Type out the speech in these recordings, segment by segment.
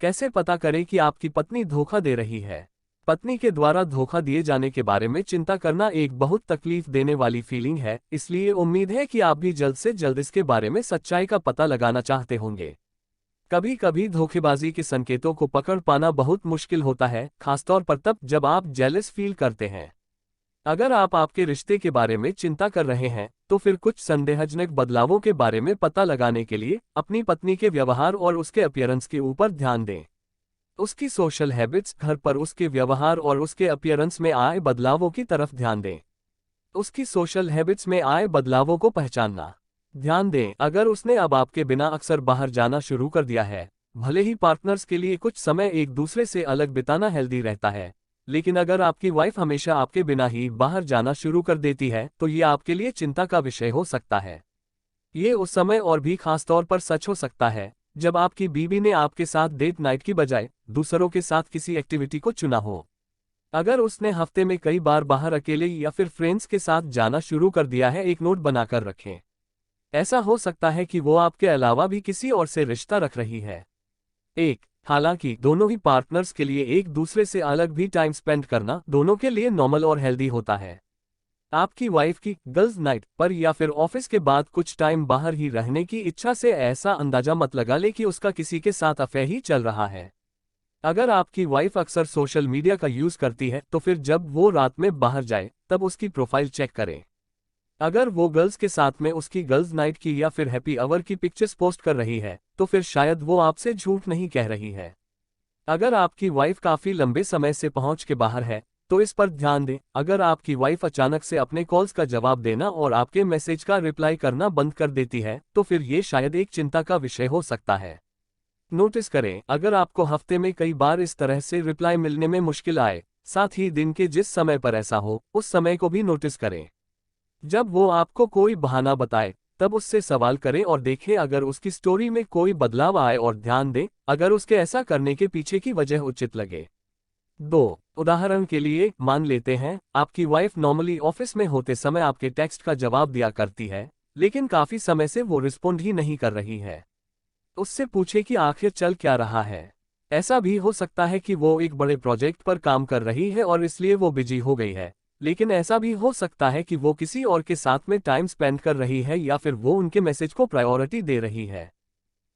कैसे पता करें कि आपकी पत्नी धोखा दे रही है? पत्नी के द्वारा धोखा दिए जाने के बारे में चिंता करना एक बहुत तकलीफ देने वाली फीलिंग है, इसलिए उम्मीद है कि आप भी जल्द से जल्द इसके बारे में सच्चाई का पता लगाना चाहते होंगे। कभी कभी धोखेबाजी के संकेतों को पकड़ पाना बहुत मुश्किल होता है, खासतौर पर तब जब आप जेलस फील करते हैं। अगर आप आपके रिश्ते के बारे में चिंता कर रहे हैं, तो फिर कुछ संदेहजनक बदलावों के बारे में पता लगाने के लिए अपनी पत्नी के व्यवहार और उसके अपीयरेंस के ऊपर ध्यान दें। उसकी सोशल हैबिट्स, घर पर उसके व्यवहार और उसके अपीयरेंस में आए बदलावों की तरफ ध्यान दें। उसकी सोशल हैबिट्स में आए बदलावों को पहचानना। ध्यान दें, अगर उसने अब आपके बिना अक्सर बाहर जाना शुरू कर दिया है। भले ही पार्टनर्स के लिए कुछ समय एक दूसरे से अलग बिताना हेल्दी रहता है, लेकिन अगर आपकी वाइफ हमेशा आपके बिना ही बाहर जाना शुरू कर देती है, तो ये आपके लिए चिंता का विषय हो सकता है। ये उस समय और भी खास तौर पर सच हो सकता है जब आपकी बीवी ने आपके साथ डेट नाइट की बजाय दूसरों के साथ किसी एक्टिविटी को चुना हो। अगर उसने हफ्ते में कई बार बाहर अकेले या फिर फ्रेंड्स के साथ जाना शुरू कर दिया है, एक नोट बनाकर रखें। ऐसा हो सकता है कि वो आपके अलावा भी किसी और से रिश्ता रख रही है। हालांकि दोनों ही पार्टनर्स के लिए एक दूसरे से अलग भी टाइम स्पेंड करना दोनों के लिए नॉर्मल और हेल्दी होता है। आपकी वाइफ की गर्ल्स नाइट पर या फिर ऑफिस के बाद कुछ टाइम बाहर ही रहने की इच्छा से ऐसा अंदाजा मत लगा ले कि उसका किसी के साथ अफेयर ही चल रहा है। अगर आपकी वाइफ अक्सर सोशल मीडिया का यूज करती है, तो फिर जब वो रात में बाहर जाए तब उसकी प्रोफाइल चेक करें। अगर वो गर्ल्स के साथ में उसकी गर्ल्स नाइट की या फिर हैप्पी आवर की पिक्चर्स पोस्ट कर रही है, तो फिर शायद वो आपसे झूठ नहीं कह रही है। अगर आपकी वाइफ काफी लंबे समय से पहुंच के बाहर है, तो इस पर ध्यान दें। अगर आपकी वाइफ अचानक से अपने कॉल्स का जवाब देना और आपके मैसेज का रिप्लाई करना बंद कर देती है, तो फिर ये शायद एक चिंता का विषय हो सकता है। नोटिस करें, अगर आपको हफ्ते में कई बार इस तरह से रिप्लाई मिलने में मुश्किल आए, साथ ही दिन के जिस समय पर ऐसा हो, उस समय को भी नोटिस करें। जब वो आपको कोई बहाना बताए, तब उससे सवाल करें और देखें अगर उसकी स्टोरी में कोई बदलाव आए, और ध्यान दें अगर उसके ऐसा करने के पीछे की वजह उचित लगे। उदाहरण के लिए, मान लेते हैं आपकी वाइफ नॉर्मली ऑफिस में होते समय आपके टेक्स्ट का जवाब दिया करती है, लेकिन काफी समय से वो रिस्पॉन्ड ही नहीं कर रही है। उससे पूछे कि आखिर चल क्या रहा है। ऐसा भी हो सकता है कि वो एक बड़े प्रोजेक्ट पर काम कर रही है और इसलिए वो बिजी हो गई है, लेकिन ऐसा भी हो सकता है कि वो किसी और के साथ में टाइम स्पेंड कर रही है या फिर वो उनके मैसेज को प्रायोरिटी दे रही है।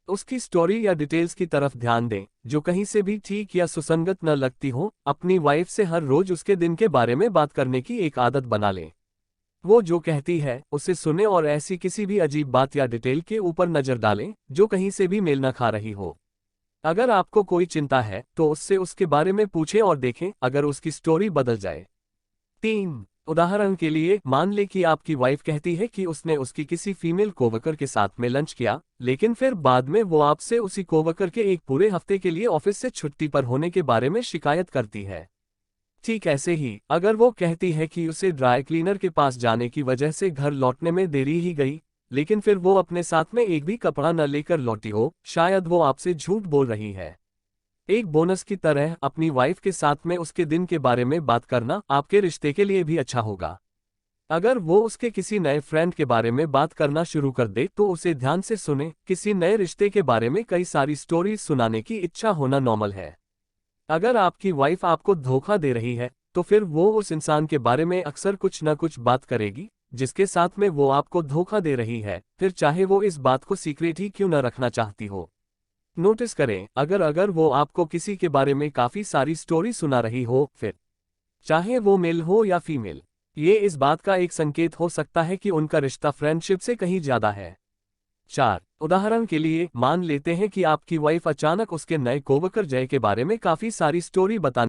उसकी स्टोरी या डिटेल्स की तरफ ध्यान दें जो कहीं से भी ठीक या सुसंगत न लगती हो। अपनी वाइफ से हर रोज उसके दिन के बारे में बात करने की एक आदत बना लें। वो जो कहती है उसे सुने और ऐसी किसी भी अजीब बात या डिटेल के ऊपर नजर डालें जो कहीं से भी मेल न खा रही हो। अगर आपको कोई चिंता है तो उससे उसके बारे में पूछें और देखें अगर उसकी स्टोरी बदल जाए। उदाहरण के लिए, मान ले कि आपकी वाइफ कहती है कि उसने उसकी किसी फीमेल कोवर्कर के साथ में लंच किया, लेकिन फिर बाद में वो आपसे उसी कोवर्कर के एक पूरे हफ्ते के लिए ऑफिस से छुट्टी पर होने के बारे में शिकायत करती है। ठीक ऐसे ही, अगर वो कहती है कि उसे ड्राई क्लीनर के पास जाने की वजह से घर लौटने में देरी ही गई, लेकिन फिर वो अपने साथ में एक भी कपड़ा न लेकर लौटी हो, शायद वो आपसे झूठ बोल रही है। एक बोनस की तरह अपनी वाइफ के साथ में उसके दिन के बारे में बात करना आपके रिश्ते के लिए भी अच्छा होगा। अगर वो उसके किसी नए फ्रेंड के बारे में बात करना शुरू कर दे, तो उसे ध्यान से सुने। किसी नए रिश्ते के बारे में कई सारी स्टोरीज सुनाने की इच्छा होना नॉर्मल है। अगर आपकी वाइफ आपको धोखा दे रही है, तो फिर वो उस इंसान के बारे में अक्सर कुछ न कुछ बात करेगी जिसके साथ में वो आपको धोखा दे रही है, फिर चाहे वो इस बात को सीक्रेट ही क्यों न रखना चाहती हो। नोटिस करें, अगर वो आपको किसी के बारे में काफी सारी स्टोरी सुना रही हो, फिर चाहे वो मेल हो या फीमेल, ये इस बात का एक संकेत हो सकता है कि उनका रिश्ता फ्रेंडशिप से कहीं ज्यादा है। उदाहरण के लिए, मान लेते हैं कि आपकी वाइफ अचानक उसके नए कोवर्कर जय के बारे में काफी सारी स्टोरी बताने